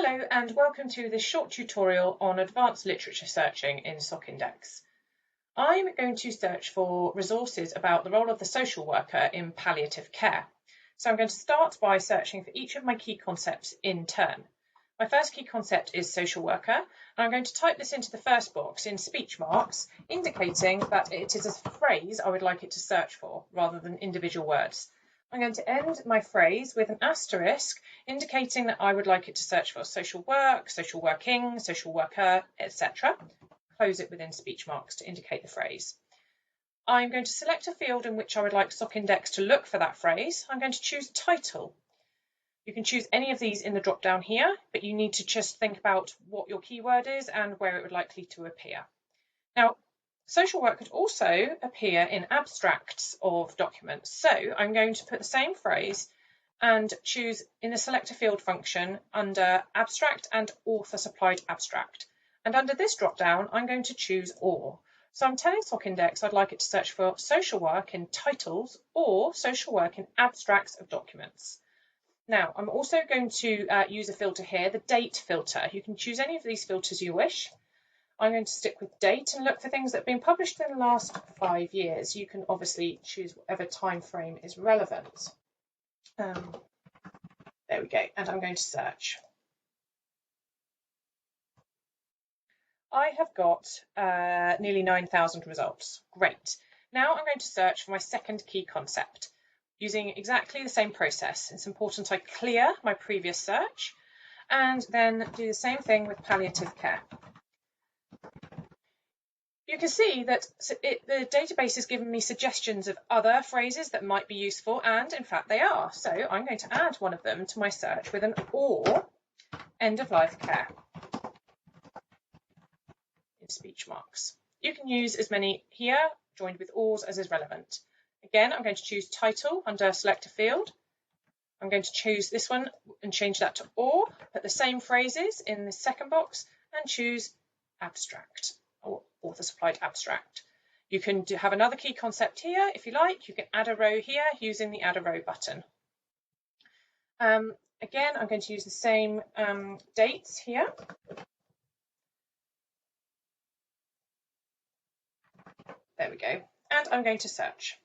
Hello and welcome to this short tutorial on advanced literature searching in SocINDEX. I'm going to search for resources about the role of the social worker in palliative care. So I'm going to start by searching for each of my key concepts in turn. My first key concept is social worker, and I'm going to type this into the first box in speech marks, indicating that it is a phrase I would like it to search for, rather than individual words. I'm going to end my phrase with an asterisk, indicating that I would like it to search for social work, social working, social worker, etc. Close it within speech marks to indicate the phrase. I'm going to select a field in which I would like SocINDEX to look for that phrase. I'm going to choose title. You can choose any of these in the drop down here, but you need to just think about what your keyword is and where it would likely to appear. Now, social work could also appear in abstracts of documents. So I'm going to put the same phrase and choose in the select a field function under abstract and author supplied abstract. And under this drop down, I'm going to choose or. So I'm telling SocINDEX I'd like it to search for social work in titles or social work in abstracts of documents. Now, I'm also going to use a filter here, the date filter. You can choose any of these filters you wish. I'm going to stick with date and look for things that have been published in the last 5 years. You can obviously choose whatever time frame is relevant. There we go, and I'm going to search. I have got nearly 9,000 results. Great. Now I'm going to search for my second key concept using exactly the same process. It's important I clear my previous search and then do the same thing with palliative care. You can see that the database has given me suggestions of other phrases that might be useful, and in fact they are. So I'm going to add one of them to my search with an or end-of-life care in speech marks. You can use as many here, joined with ors, as is relevant. Again, I'm going to choose title under select a field. I'm going to choose this one and change that to or, put the same phrases in the second box and choose abstract or author supplied abstract. You can have another key concept here if you like. You can add a row here using the add a row button. Again, I'm going to use the same dates here. There we go. And I'm going to search.